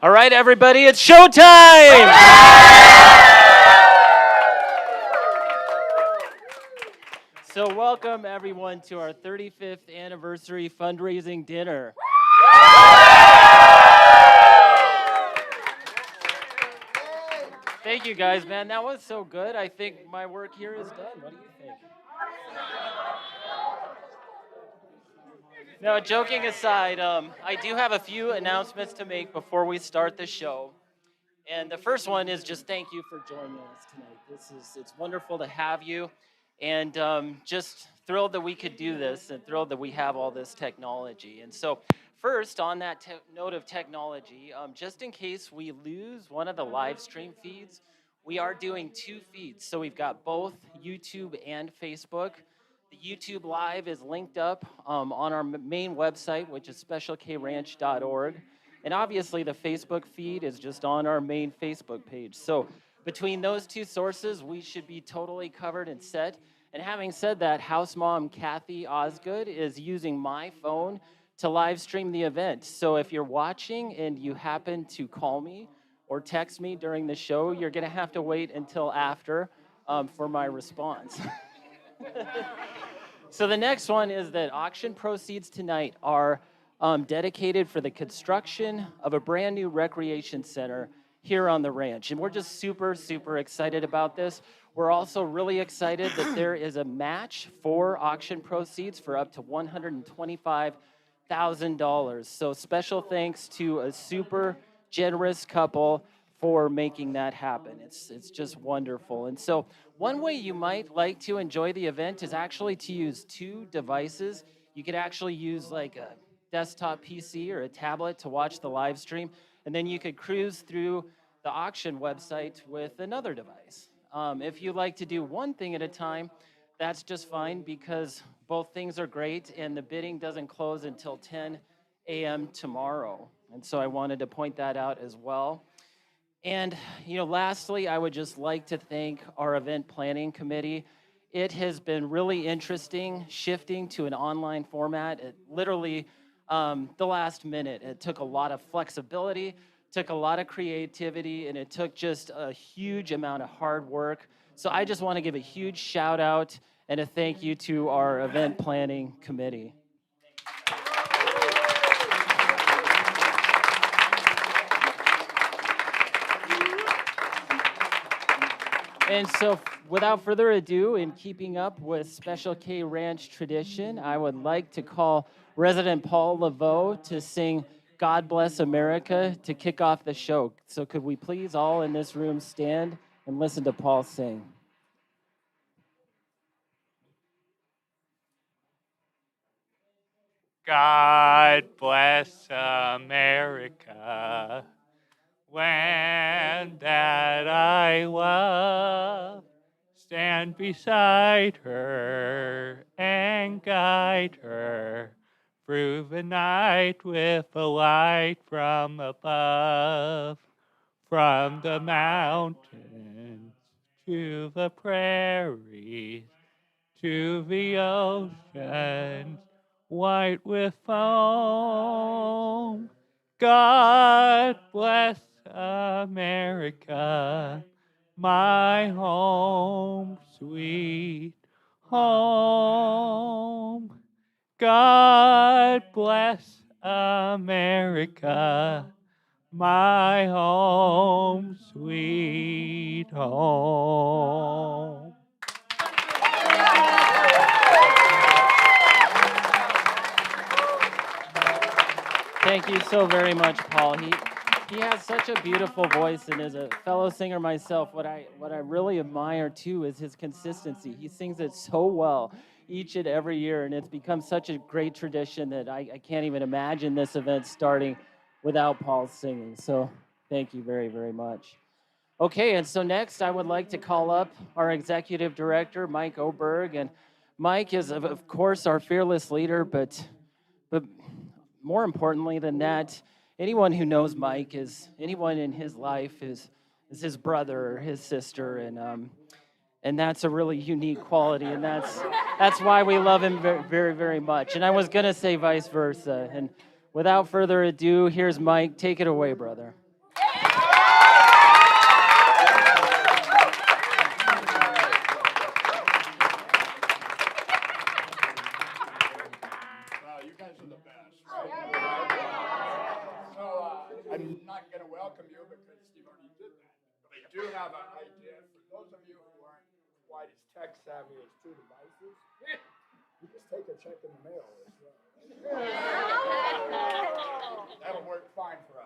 All right, everybody, it's showtime! So welcome, everyone, to our 35th anniversary fundraising dinner. Thank you, guys, man. That was so good. I think my work here is done. What do you think? No, joking aside, I do have a few announcements to make before we start the show. And the first one is just thank you for joining us tonight. It's wonderful to have you, and just thrilled that we could do this, and thrilled that we have all this technology. And so, first, on that note of technology, just in case we lose one of the live stream feeds, we are doing two feeds. So we've got both YouTube and Facebook. The YouTube Live is linked up on our main website, which is specialkranch.org. And obviously, the Facebook feed is just on our main Facebook page. So between those two sources, we should be totally covered and set. And having said that, house mom Kathy Osgood is using my phone to live stream the event. So if you're watching and you happen to call me or text me during the show, you're going to have to wait until after for my response. So the next one is that auction proceeds tonight are dedicated for the construction of a brand new recreation center here on the ranch. And we're just super, super excited about this. We're also really excited that there is a match for auction proceeds for up to $125,000. So special thanks to a super generous couple for making that happen. It's just wonderful. And so one way you might like to enjoy the event is actually to use two devices. You could actually use like a desktop PC or a tablet to watch the live stream, and then you could cruise through the auction website with another device. If you like to do one thing at a time, that's just fine because both things are great, and the bidding doesn't close until 10 a.m. tomorrow. And so I wanted to point that out as well. And, lastly, I would just like to thank our event planning committee. It has been really interesting shifting to an online format at literally the last minute. It took a lot of flexibility, took a lot of creativity, and it took just a huge amount of hard work. So I just want to give a huge shout out and a thank you to our event planning committee. And so, without further ado, in keeping up with Special K Ranch tradition, I would like to call resident Paul Laveau to sing God Bless America to kick off the show. So could we please all in this room stand and listen to Paul sing? God bless America, land that I love. Stand beside her and guide her through the night with a light from above. From the mountains to the prairies to the oceans white with foam. God bless America, my home, sweet home. God bless America, my home, sweet home. Thank you so very much, Paul. He has such a beautiful voice, and as a fellow singer myself, what I really admire too is his consistency. He sings it so well each and every year, and it's become such a great tradition that I can't even imagine this event starting without Paul singing. So thank you very, very much. Okay, and so next I would like to call up our executive director, Mike Oberg, and Mike is of course our fearless leader, but more importantly than that, anyone who knows Mike is anyone in his life is his brother or his sister, and that's a really unique quality, and that's why we love him very, very, very much. And I was gonna say vice versa. And without further ado, here's Mike. Take it away, brother. Well, you guys are the best. Right? So I'm not going to welcome you because Steve already did that. But I do have an idea for those of you who aren't quite as tech savvy as two devices. You just take a check in the mail as well. That'll work fine for us.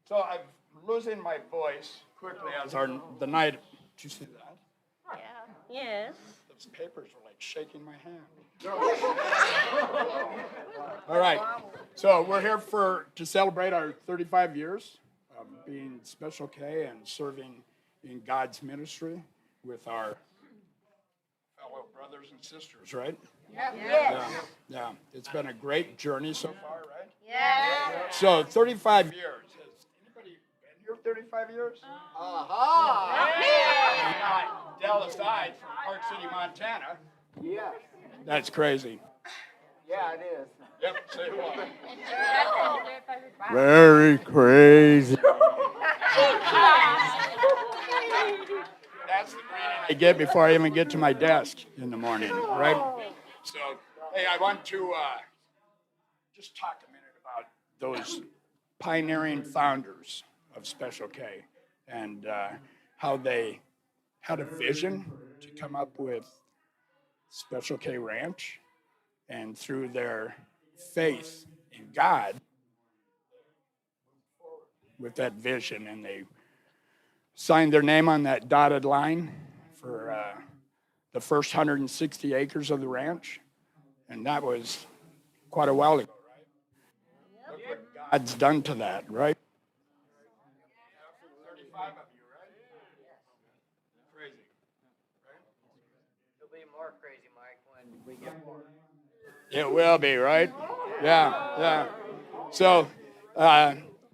So I'm losing my voice quickly as the night. Did you see that? Yeah. Yes. Those papers were like shaking my hand. All right. So we're here to celebrate our 35 years of being Special K and serving in God's ministry with our fellow brothers and sisters, right? Yes. Yeah. It's been a great journey so far, right? Yeah. So 35 years. Has anybody been here 35 years? Not Dallas Hyde from Park City, Montana. Yeah. That's crazy. Yeah, it is. Yep, say what? Very crazy. That's the greeting I get before I even get to my desk in the morning, right? So, hey, I want to just talk a minute about those pioneering founders of Special K and how they had a vision to come up with Special K Ranch, and through their faith in God with that vision, and they signed their name on that dotted line for the first 160 acres of the ranch, and that was quite a while ago, right? Look what God's done to that, right? 35 of you, right? Crazy, right? It'll be more crazy, Mike, when we get more. It will be, right? Yeah. So,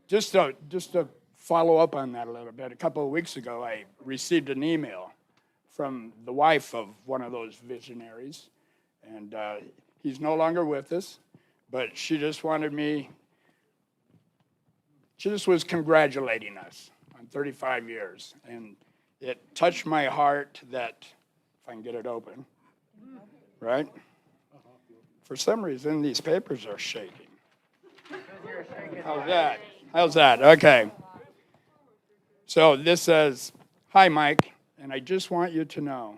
just to follow up on that a little bit, a couple of weeks ago, I received an email from the wife of one of those visionaries, and he's no longer with us, but she just was congratulating us on 35 years, and it touched my heart that, if I can get it open, right? For some reason, these papers are shaking. How's that? Okay. So this says, "Hi, Mike, and I just want you to know,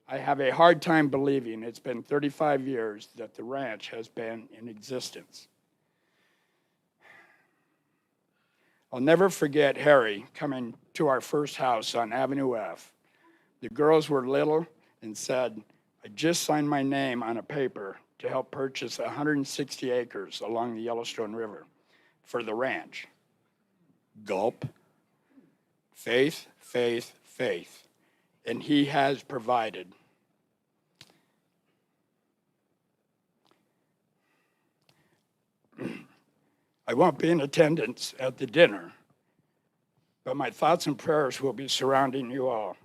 I have a hard time believing it's been 35 years that the ranch has been in existence. I'll never forget Harry coming to our first house on Avenue F. The girls were little and said, I just signed my name on a paper to help purchase 160 acres along the Yellowstone River for the ranch. Gulp. Faith, faith, faith. And he has provided. I won't be in attendance at the dinner, but my thoughts and prayers will be surrounding you all.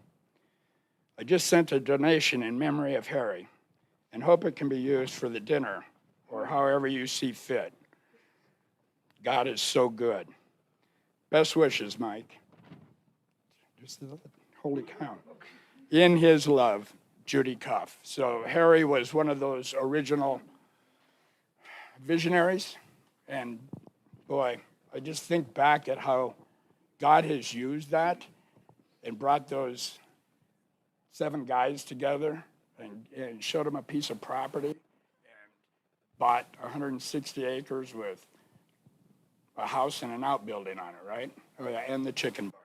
I just sent a donation in memory of Harry and hope it can be used for the dinner or however you see fit. God is so good. Best wishes, Mike." Holy cow. In his love, Judy Cuff. So Harry was one of those original visionaries. And boy, I just think back at how God has used that and brought those 7 guys together and showed them a piece of property and bought 160 acres with a house and an outbuilding on it, right? Oh, yeah, and the chicken barn.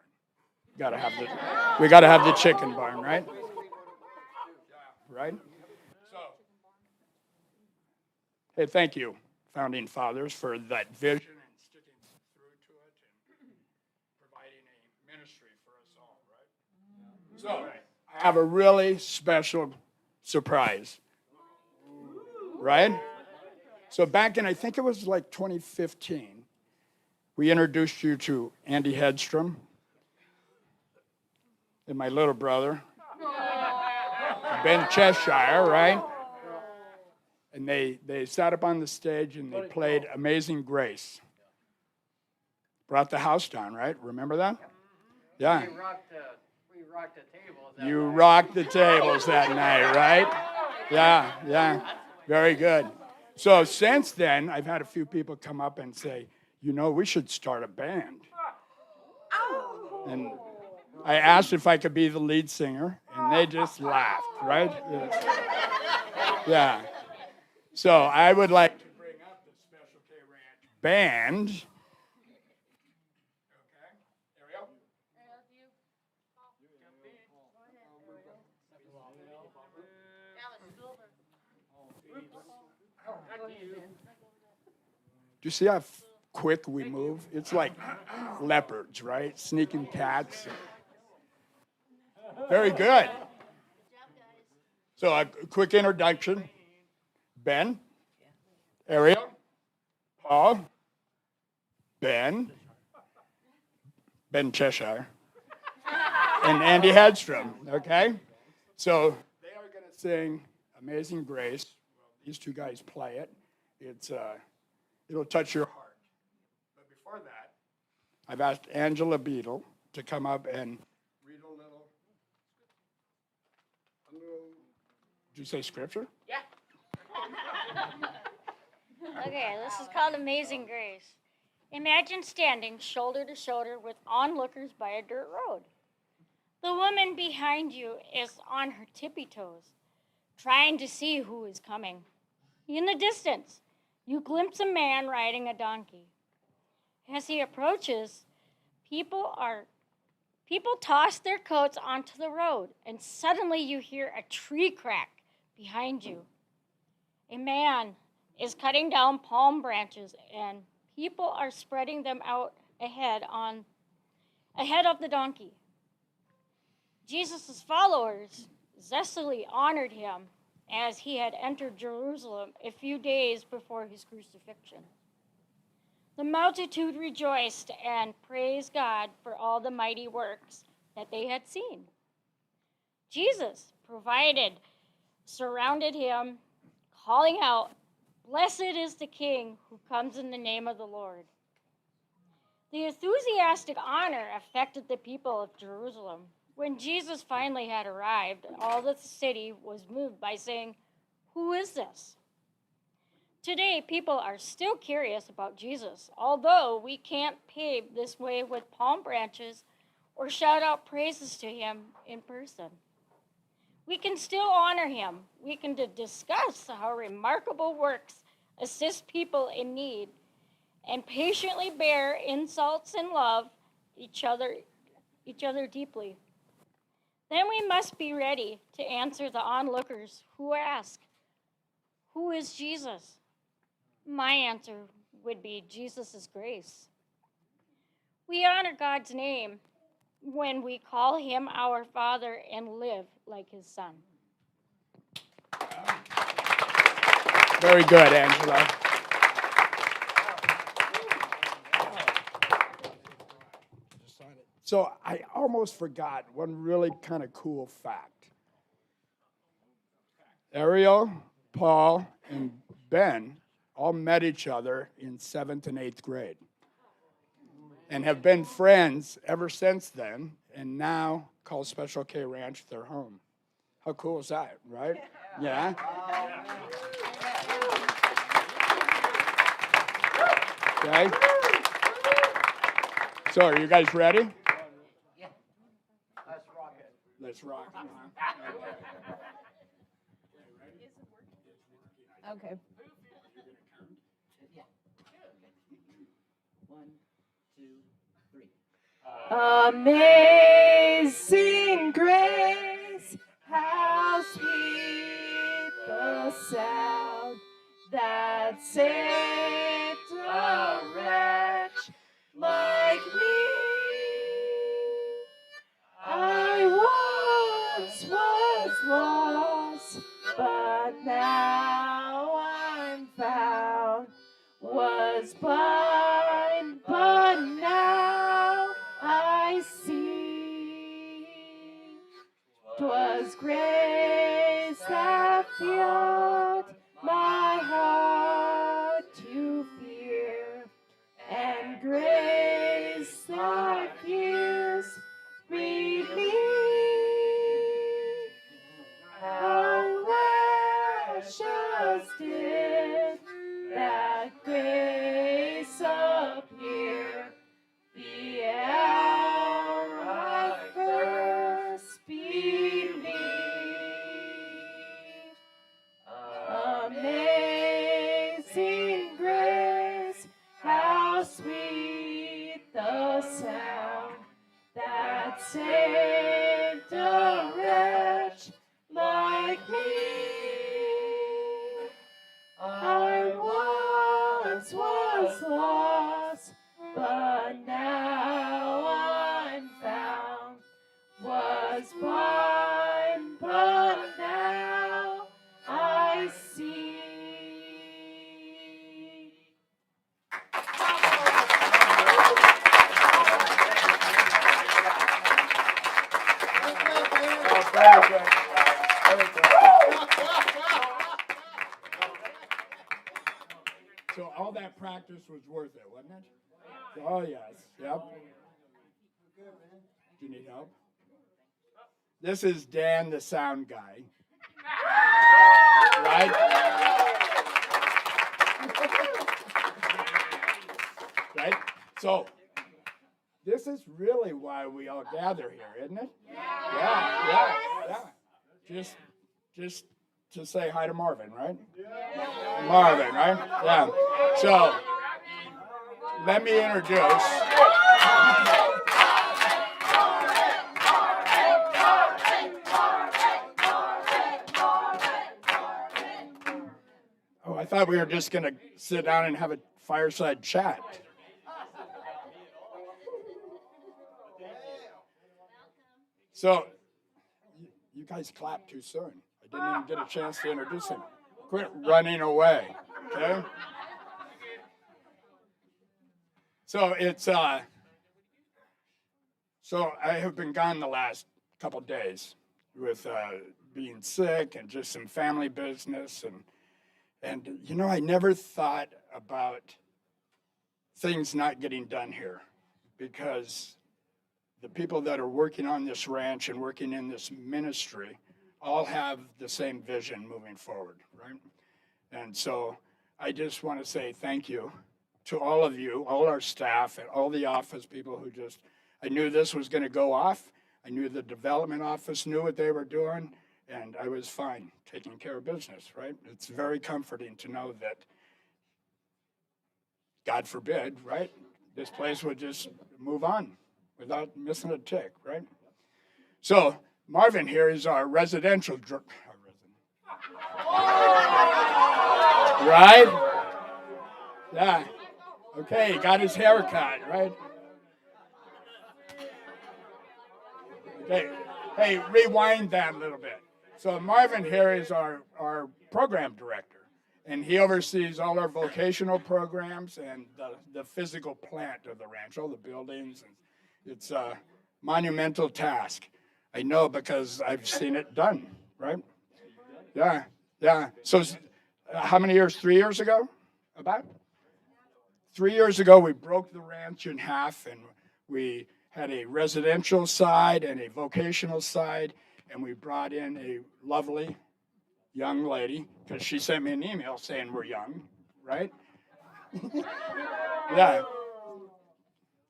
We gotta have the chicken barn, right? Right? So, hey, thank you, founding fathers, for that vision and sticking through to it and providing a ministry for us all, right? So, I have a really special surprise, right? So back in, I think it was like 2015, we introduced you to Andy Hedstrom and my little brother, Ben Cheshire, right? And they sat up on the stage and they played Amazing Grace. brought the house down, right? Remember that? Yeah. We rocked the tables. You rocked the tables that night, right? Yeah, yeah. Very good. So since then, I've had a few people come up and say, we should start a band. And I asked if I could be the lead singer, and they just laughed, right? Yeah. So I would like to bring up the Special K Ranch band. Okay, Ariel? Do you see how quick we move? It's like leopards, right? Sneaking cats. Very good. So a quick introduction. Ben, Ariel, Paul, Ben Cheshire, and Andy Hedstrom, okay? So they are going to sing Amazing Grace. Well, these two guys play it. It'll touch your heart. But before that, I've asked Angela Beadle to come up and read a little, did you say scripture? Yeah. Okay, this is called Amazing Grace. Imagine standing shoulder to shoulder with onlookers by a dirt road. The woman behind you is on her tippy toes, trying to see who is coming. In the distance, you glimpse a man riding a donkey. As he approaches, people toss their coats onto the road, and suddenly you hear a tree crack behind you. A man is cutting down palm branches, and people are spreading them out ahead of the donkey. Jesus' followers zestfully honored him as he had entered Jerusalem a few days before his crucifixion. The multitude rejoiced and praised God for all the mighty works that they had seen. Jesus surrounded him, calling out, "Blessed is the King who comes in the name of the Lord." The enthusiastic honor affected the people of Jerusalem. When Jesus finally had arrived, all the city was moved by saying, "Who is this?" Today, people are still curious about Jesus, although we can't pave this way with palm branches or shout out praises to him in person. We can still honor him. We can discuss how remarkable works assist people in need and patiently bear insults and love each other deeply. Then we must be ready to answer the onlookers who ask, "Who is Jesus?" My answer would be Jesus' grace. We honor God's name when we call him our Father and live like his Son. Very good, Angela. So I almost forgot one really kind of cool fact. Ariel, Paul, and Ben all met each other in 7th and 8th grade and have been friends ever since then, and now call Special K Ranch their home. How cool is that, right? Yeah? Okay. So are you guys ready? Yeah. Let's rock it. Let's rock it. Okay. Yeah. 1, 2, 3. Amazing grace, how sweet the sound that saved a wretch like me. I once was lost, but now I'm found. Was blind, but now I see. 'Twas grace that filled my heart to sound that saved a wretch like me. I once was lost, but now I'm found. Was blind, but now I see. Oh, very good. Very good. So all that practice was worth it, wasn't it? Oh, yes. Yep. Do you need help? This is Dan, the sound guy. Right? Right? So, this is really why we all gather here, isn't it? Yeah. Just to say hi to Marvin, right? Marvin, right? Yeah. So, let me introduce. Oh, I thought we were just going to sit down and have a fireside chat. So, you guys clapped too soon. I didn't even get a chance to introduce him. Quit running away, okay? So so I have been gone the last couple days with being sick and just some family business and you know, I never thought about things not getting done here because the people that are working on this ranch and working in this ministry all have the same vision moving forward, right? And so I just want to say thank you to all of you, all our staff, and all the office people who just, I knew this was going to go off. I knew the development office knew what they were doing, and I was fine taking care of business, right? It's very comforting to know that, God forbid, right? This place would just move on without missing a tick, right? So Marvin here is our residential right? Yeah. Okay, he got his hair cut, right? Okay. Hey, rewind that a little bit. So Marvin here is our program director, and he oversees all our vocational programs and the physical plant of the ranch, all the buildings. And it's a monumental task. I know because I've seen it done, right? Yeah. So how many years? 3 years ago? About? 3 years ago, we broke the ranch in half, and we had a residential side and a vocational side, and we brought in a lovely young lady, because she sent me an email saying we're young, right? Yeah.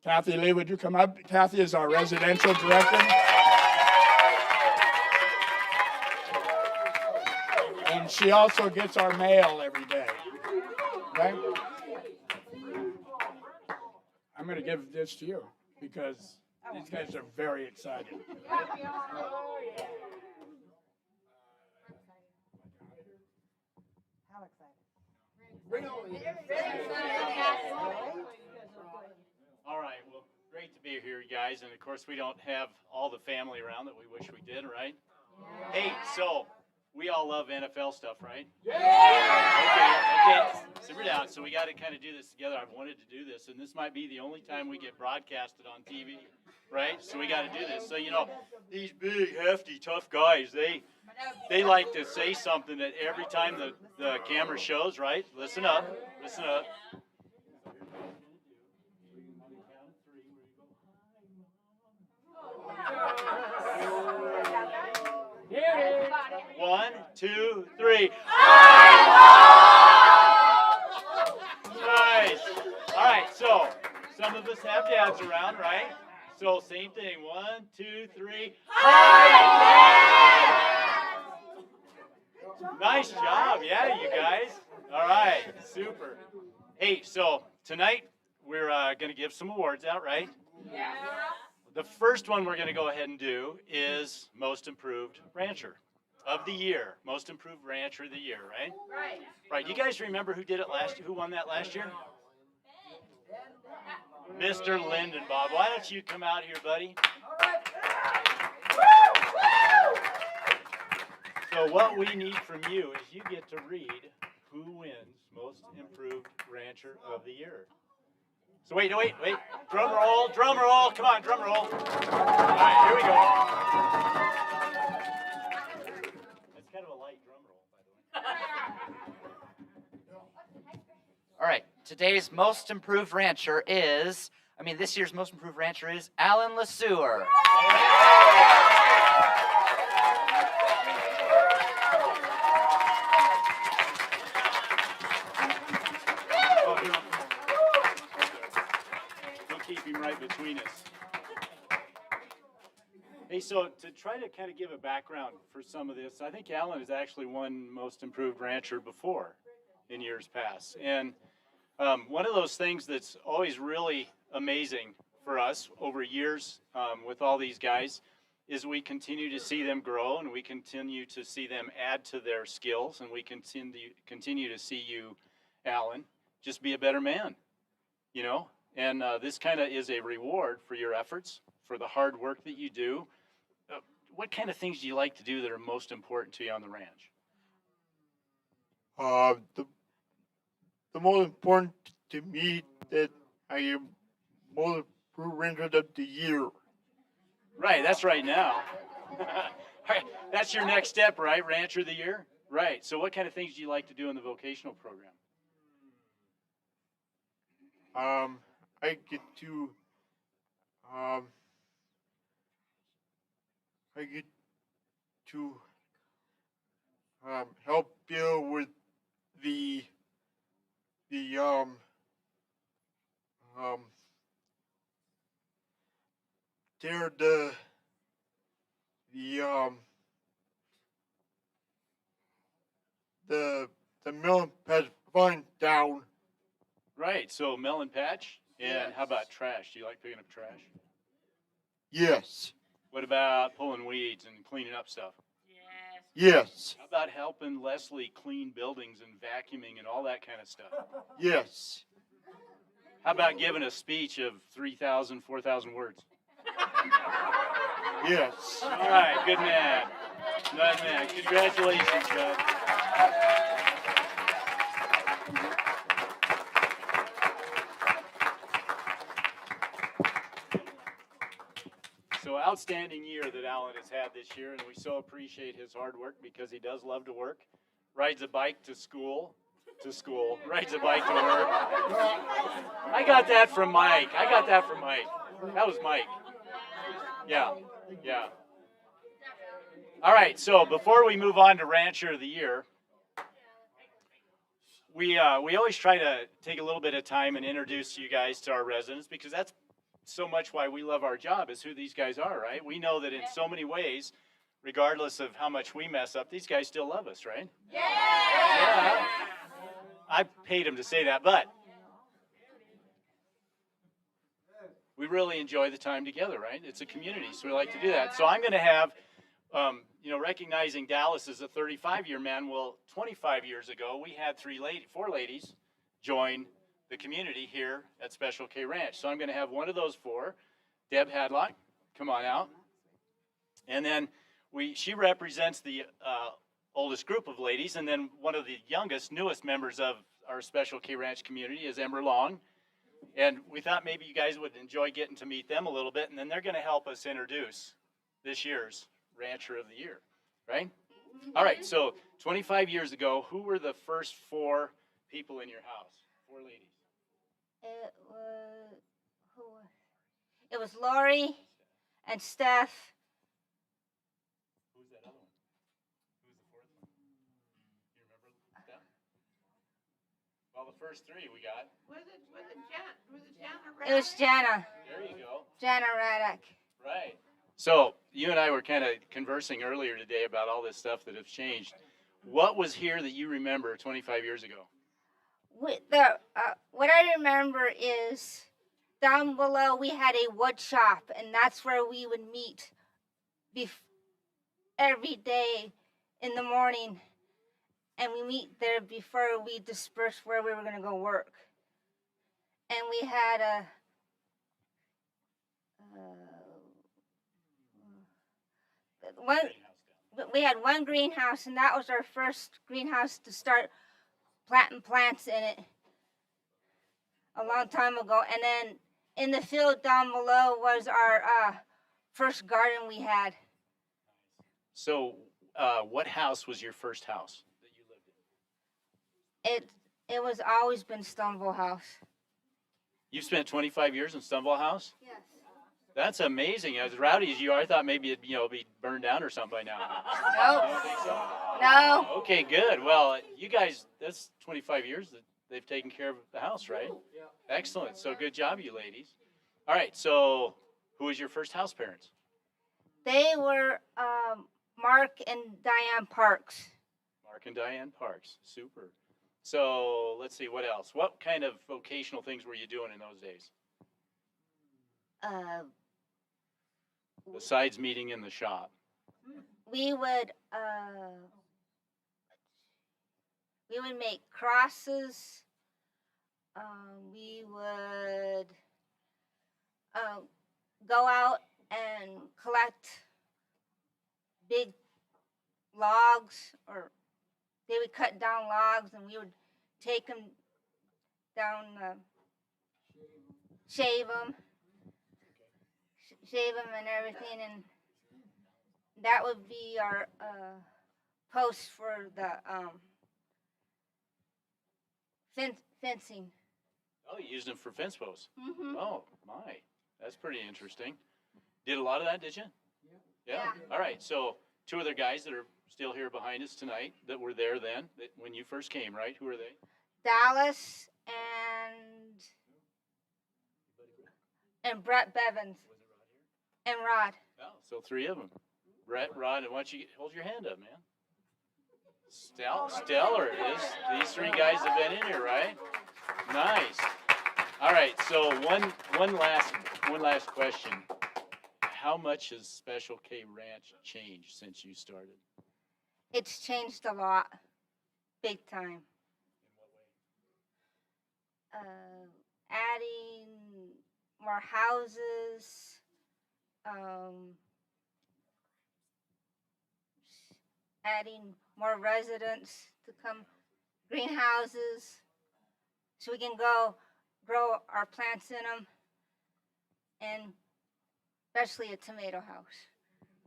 Kathy Lee, would you come up? Kathy is our residential director. And she also gets our mail every day, right? I'm going to give this to you because these guys are very excited. How excited? All right, well, great to be here, you guys. And of course, we don't have all the family around that we wish we did, right? Yeah. Hey, so we all love NFL stuff, right? Yeah! Okay, simmer down. So we got to kind of do this together. I've wanted to do this, and this might be the only time we get broadcasted on TV, right? So we got to do this. So, you know, these big, hefty, tough guys, they like to say something that every time the camera shows, right? Listen up. Listen up. One, two, three. Nice. All right, so some of us have dads around, right? So same thing. 1, 2, 3. Nice job. Yeah, you guys. All right, super. Hey, so tonight we're going to give some awards out, right? Yeah. The first one we're going to go ahead and do is Most Improved Rancher of the Year. Most Improved Rancher of the Year, right? Right. Right. You guys remember who did it last year? Who won that last year? Mr. Lindenbob. Why don't you come out here, buddy? So what we need from you is you get to read who wins Most Improved Rancher of the Year. So wait. Drum roll. Come on, drum roll. All right, here we go. That's kind of a light drum roll, by the way. All right, today's Most Improved Rancher is, this year's Most Improved Rancher is Alan LeSueur. We'll keep him right between us. Hey, so to try to kind of give a background for some of this, I think Alan has actually won Most Improved Rancher before in years past. And one of those things that's always really amazing for us over years with all these guys is we continue to see them grow, and we continue to see them add to their skills, and we continue to see you, Alan, just be a better man, you know? And this kind of is a reward for your efforts, for the hard work that you do. What kind of things do you like to do that are most important to you on the ranch? The most important to me that I am most improved rancher of the year. Right, that's right now. Right, that's your next step, right? Rancher of the Year? Right. So what kind of things do you like to do in the vocational program? I get to help deal with the tear the melon patch vine down. Right. So melon patch. And how about trash? Do you like picking up trash? Yes. What about pulling weeds and cleaning up stuff? Yes. How about helping Leslie clean buildings and vacuuming and all that kind of stuff? Yes. How about giving a speech of 3,000, 4,000 words? Yes. All right, good man. Good man. Congratulations, bud. So outstanding year that Alan has had this year, and we so appreciate his hard work because he does love to work. Rides a bike to school, rides a bike to work. I got that from Mike. That was Mike. Yeah. All right, so before we move on to Rancher of the Year, we always try to take a little bit of time and introduce you guys to our residents, because that's so much why we love our job, is who these guys are, right? We know that in so many ways, regardless of how much we mess up, these guys still love us, right? Yeah. I paid them to say that, but we really enjoy the time together, right? It's a community, so we like to do that. So I'm going to have, recognizing Dallas as a 35-year man. Well, 25 years ago, we had four ladies join the community here at Special K Ranch. So I'm going to have one of those four, Deb Hadlock, come on out. And then she represents the oldest group of ladies, and then one of the youngest, newest members of our Special K Ranch community is Ember Long. And we thought maybe you guys would enjoy getting to meet them a little bit, and then they're going to help us introduce this year's Rancher of the Year, right? All right, so 25 years ago, who were the first four people in your house? Four ladies. It was Lori and Steph. Who's that other one? Who's the fourth one? You remember Steph? Well, the first three we got. Was it Jana? It was Jana. There you go. Jana Raddock. Right. So you and I were kind of conversing earlier today about all this stuff that has changed. What was here that you remember 25 years ago? what I remember is down below we had a wood shop, and that's where we would meet every day in the morning, and we meet there before we dispersed where we were going to go work. And we had one greenhouse, and that was our first greenhouse to start planting plants in it a long time ago. And then in the field down below was our first garden we had. So, what house was your first house that you lived in? It was always been Stoneville House. You've spent 25 years in Stoneville House? Yes. That's amazing. As rowdy as you are, I thought maybe it'd be burned down or something by now. Nope. You don't think so? No. Okay, good. Well, you guys, that's 25 years that they've taken care of the house, right? Yeah. Excellent. So good job, you ladies. All right. So, who was your first house parents? They were Mark and Diane Parks. Mark and Diane Parks. Super. So let's see, what else? What kind of vocational things were you doing in those days? Besides meeting in the shop. We would make crosses. We would go out and collect big logs, or they would cut down logs and we would take them down, shave them and everything, and that would be our post for the fencing. Oh, you used them for fence posts. Mm-hmm. Oh, my. That's pretty interesting. Did a lot of that, did you? Yeah. All right. So, two other guys that are still here behind us tonight that were there then when you first came, right? Who are they? Dallas and Brett Bevins. And Rod. Oh, so three of them. Brett, Rod, and why don't you hold your hand up, man? Stellar it is. These three guys have been in here, right? Nice. All right, so one last question. How much has Special K Ranch changed since you started? It's changed a lot. Big time. In what way? Adding more houses. Adding more residents to come, greenhouses, so we can grow our plants in them, and especially a tomato house.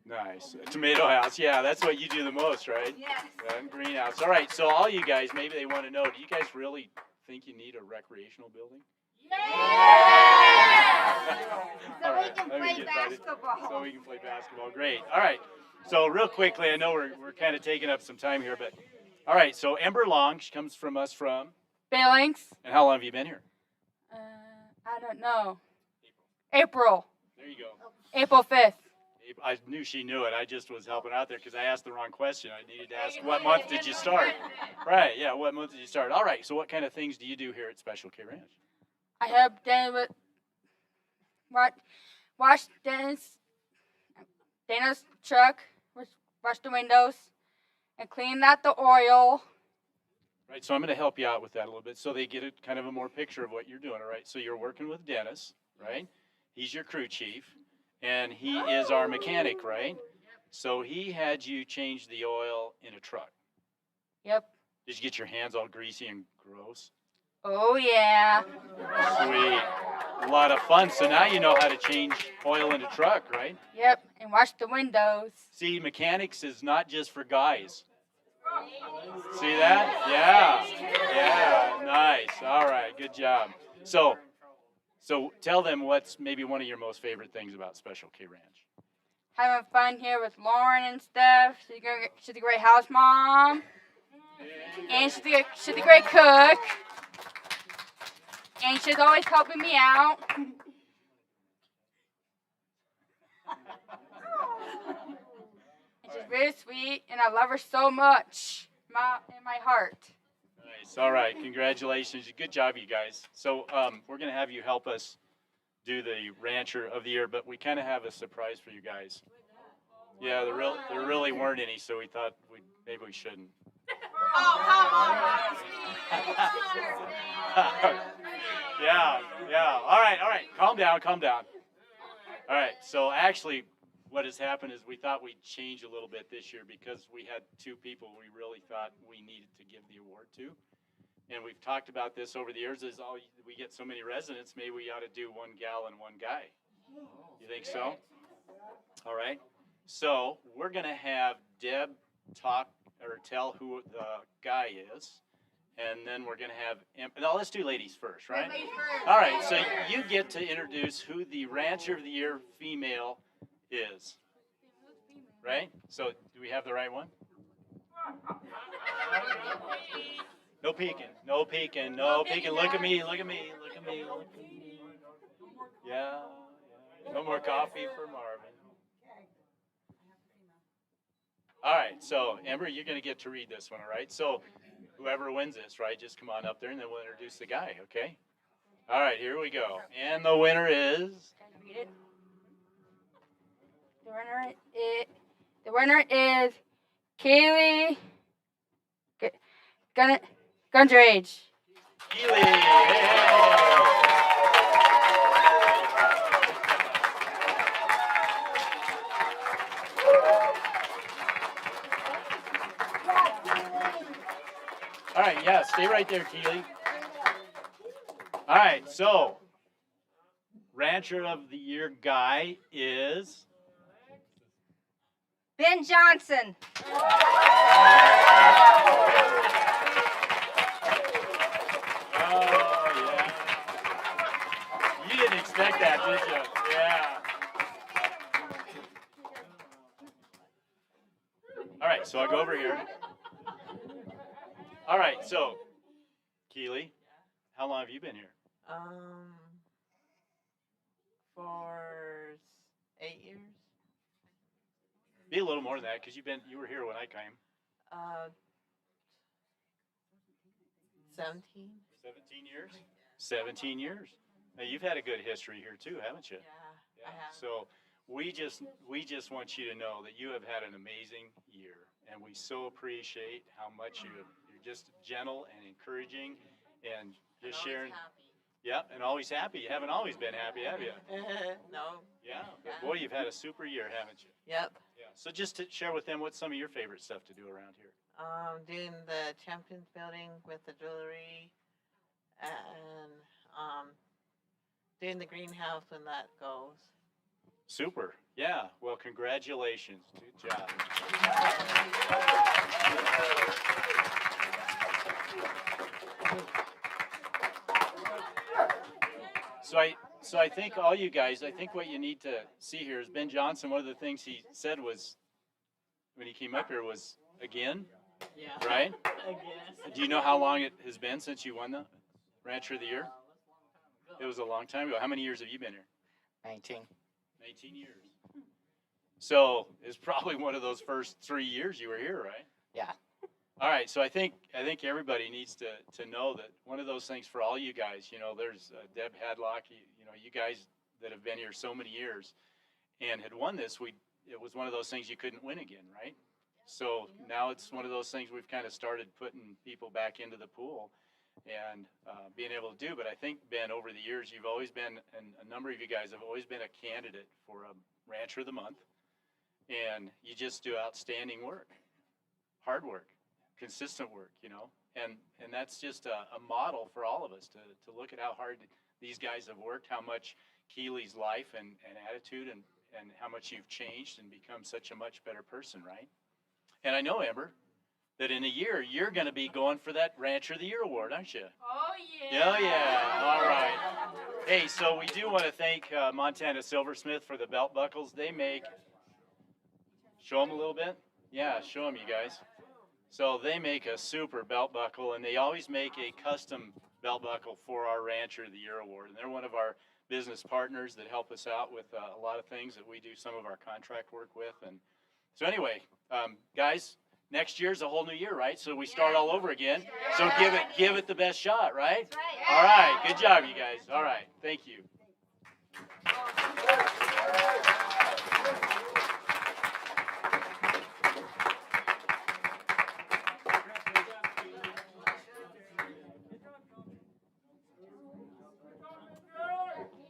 Nice. A tomato house. Yeah, that's what you do the most, right? Yes. And greenhouse. All right, so all you guys, maybe they want to know, do you guys really think you need a recreational building? So we can play basketball. So we can play basketball. Great. All right. So real quickly, I know we're kind of taking up some time here, but all right. So Ember Long, she comes from us from Billings. And how long have you been here? I don't know. April. There you go. April 5th. I knew she knew it. I just was helping out there because I asked the wrong question. I needed to ask, what month did you start? Right. Yeah. What month did you start? All right. So what kind of things do you do here at Special K Ranch? I help Dana with wash Dana's truck, wash the windows, and clean out the oil. Right, so I'm going to help you out with that a little bit so they get a kind of a more picture of what you're doing, all right? So you're working with Dennis, right? He's your crew chief, and he is our mechanic, right? So he had you change the oil in a truck. Yep. Did you get your hands all greasy and gross? Oh, yeah. Sweet. A lot of fun. So now you know how to change oil in a truck, right? Yep, and wash the windows. See, mechanics is not just for guys. See that? Yeah. Yeah, nice. All right, good job. So tell them what's maybe one of your most favorite things about Special K Ranch. Having fun here with Lauren and stuff. She's a great house mom. And she's a great cook. And she's always helping me out. And she's very sweet, and I love her so much in my heart. Nice. Yes. All right. Congratulations. Good job, you guys. So we're going to have you help us do the Rancher of the Year, but we kind of have a surprise for you guys. Yeah, there really weren't any, so we thought maybe we shouldn't. Yeah. All right. Calm down. All right. So actually, what has happened is we thought we'd change a little bit this year because we had two people we really thought we needed to give the award to. And we've talked about this over the years. We get so many residents, maybe we ought to do one gal and one guy. You think so? All right. So we're going to have Deb talk or tell who the guy is. And then we're going to have, no, let's do ladies first, right? Ladies first. All right. So you get to introduce who the Rancher of the Year female is. Right? So do we have the right one? No peeking. Look at me. Yeah. No more coffee for Marvin. All right, so Amber, you're going to get to read this one, all right? So whoever wins this, right, just come on up there and then we'll introduce the guy, okay? All right, here we go. And the winner is? Read it. The winner is Kaylee Gundrage. Keely. Hey. All right, yeah, stay right there, Keely. All right, so Rancher of the Year guy is Ben Johnson. Oh, yeah. You didn't expect that, did you? Yeah. All right, so I'll go over here. All right, so Keely, how long have you been here? For 8 years. Be a little more than that because you were here when I came. 17. 17 years? 17 years. Now you've had a good history here too, haven't you? Yeah, I have. So we just want you to know that you have had an amazing year, and we so appreciate how much you're just gentle and encouraging, and just sharing. Happy. Yeah, and always happy. You haven't always been happy, have you? No. Yeah, but boy, you've had a super year, haven't you? Yep. Yeah. So just to share with them, what's some of your favorite stuff to do around here? Doing the Champions building with the jewelry, and doing the greenhouse when that goes. Super. Yeah. Well, congratulations. Good job. So I think all you guys, I think what you need to see here is Ben Johnson. One of the things he said was when he came up here was again. Yeah. Right? Again. Do you know how long it has been since you won the Rancher of the Year? It was a long time ago. How many years have you been here? 19. 19 years. So it's probably one of those first 3 years you were here, right? Yeah. All right. So I think everybody needs to know that one of those things for all you guys, there's Deb Hadlock, you guys that have been here so many years and had won this, it was one of those things you couldn't win again, right? So now it's one of those things we've kind of started putting people back into the pool and being able to do. But I think, Ben, over the years, you've always been, and a number of you guys have always been a candidate for a Rancher of the Month. And you just do outstanding work, hard work, consistent work, and that's just a model for all of us to look at how hard these guys have worked, how much Keely's life and attitude and how much you've changed and become such a much better person, right? And I know, Amber, that in a year you're going to be going for that Rancher of the Year award, aren't you? Oh, yeah. Oh, yeah. All right. Hey, so we do want to thank Montana Silversmith for the belt buckles they make. Show them a little bit? Yeah, show them, you guys. So they make a super belt buckle, and they always make a custom belt buckle for our Rancher of the Year award. And they're one of our business partners that help us out with a lot of things that we do some of our contract work with. And so anyway, guys, next year's a whole new year, right? So we start all over again. So give it the best shot, right? All right. Good job, you guys. All right. Thank you.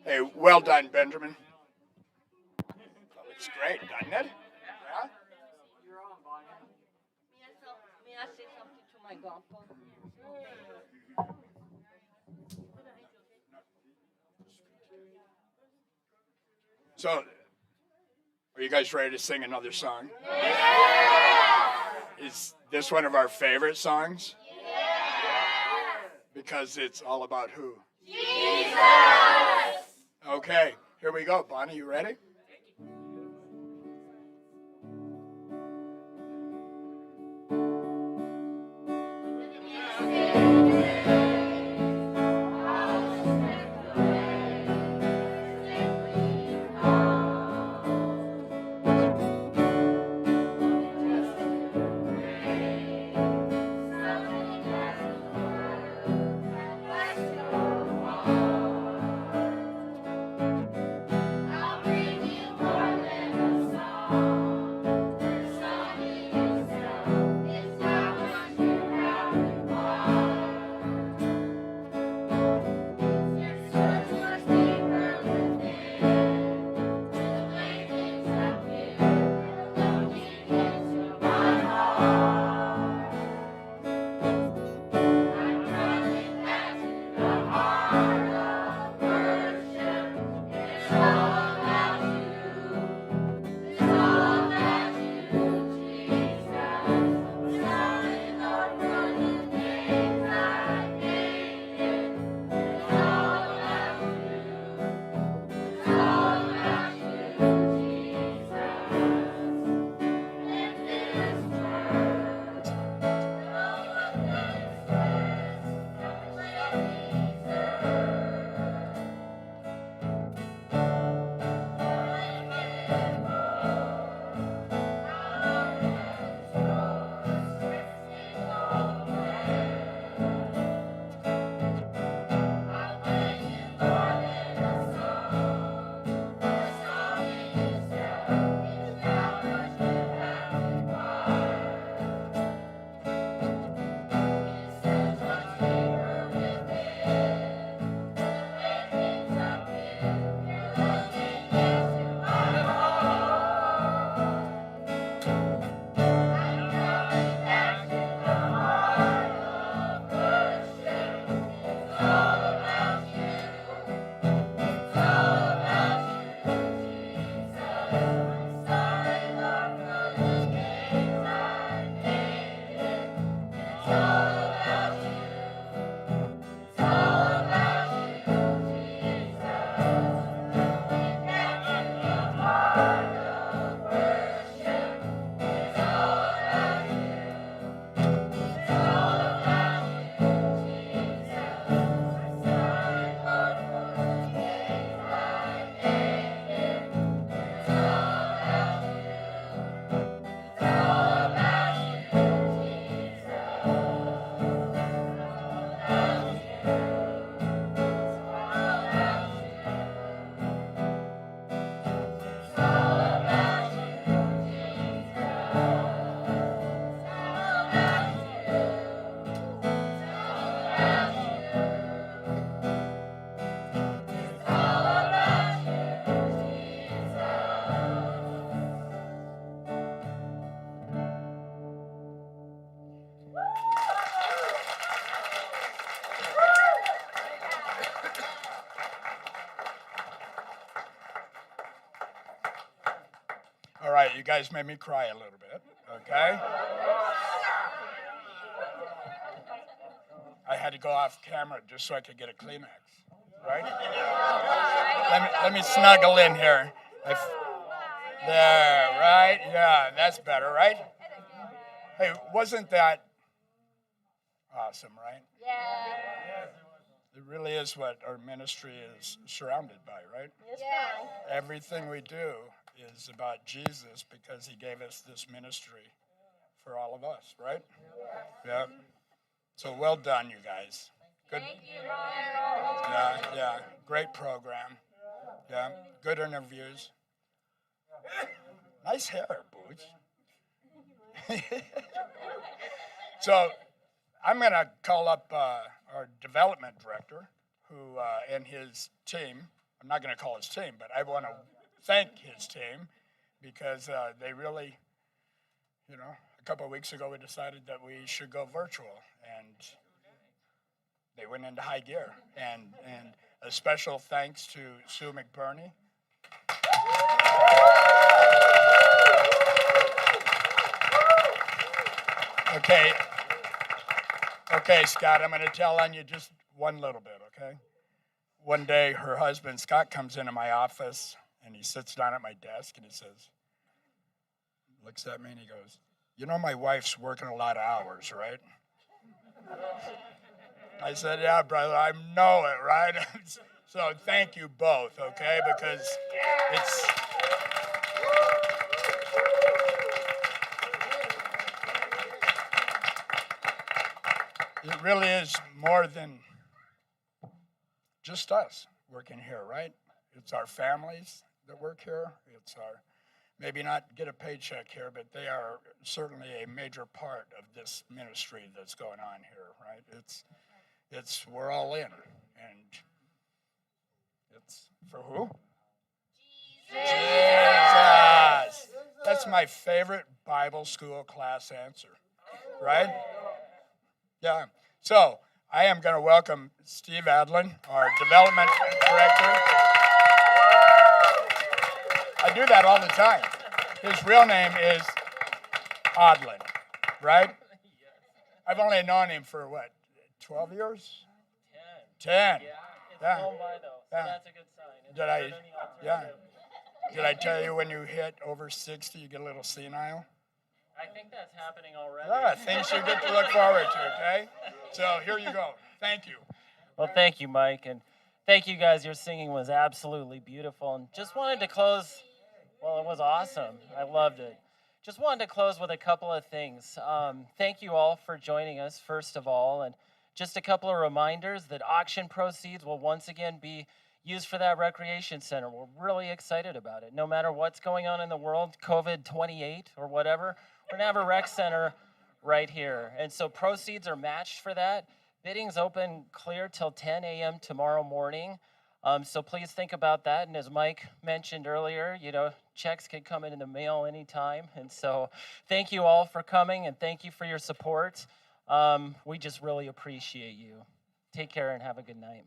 Hey, well done, Benjamin. That looks great, doesn't it? Yeah? May I say something to my grandpa? So, are you guys ready to sing another song? Is this one of our favorite songs? Because it's all about who? Jesus! Okay, here we go. Bonnie, you ready? All right, you guys made me cry a little bit, okay? I had to go off camera just so I could get a Kleenex, right? Let me snuggle in here. There, right? Yeah, that's better, right? Hey, wasn't that awesome, right? Yeah. It really is what our ministry is surrounded by, right? Yeah. Everything we do is about Jesus because he gave us this ministry for all of us, right? Yeah. So well done, you guys. Good. Thank you, Ron. Yeah. Great program. Yeah. Good interviews. Nice hair, Booch. So I'm going to call up our development director, who and his team. I'm not going to call his team, but I want to thank his team because they really, a couple of weeks ago we decided that we should go virtual, and they went into high gear. And a special thanks to Sue McBurney. Okay, Scott, I'm going to tell on you just one little bit, okay? One day, her husband, Scott, comes into my office, and he sits down at my desk, and he says, looks at me, and he goes, my wife's working a lot of hours, right? I said, yeah, brother, I know it, right? So thank you both, okay? Because it really is more than just us working here, right? It's our families that work here. It's our, maybe not get a paycheck here, but they are certainly a major part of this ministry that's going on here, right? We're all in, and it's for who? Jesus. That's my favorite Bible school class answer, right? Yeah. So I am going to welcome Steve Adlin, our development director. I do that all the time. His real name is Odlin, right? I've only known him for 12 years? 10. Yeah, it's flown by though, so that's a good sign. Did I tell you when you hit over 60, you get a little senile? I think that's happening already. Yeah, things you get to look forward to, okay? So here you go. Thank you. Well, thank you, Mike, and thank you guys. Your singing was absolutely beautiful, and just wanted to close. Well, it was awesome. I loved it. Just wanted to close with a couple of things. Thank you all for joining us, first of all, and just a couple of reminders that auction proceeds will once again be used for that recreation center. We're really excited about it. No matter what's going on in the world, COVID-28 or whatever, we're going to have a rec center right here. And so proceeds are matched for that. Bidding's open clear till 10 a.m. tomorrow morning. So please think about that. And as Mike mentioned earlier, checks can come in the mail anytime. And so thank you all for coming, and thank you for your support. We just really appreciate you. Take care and have a good night.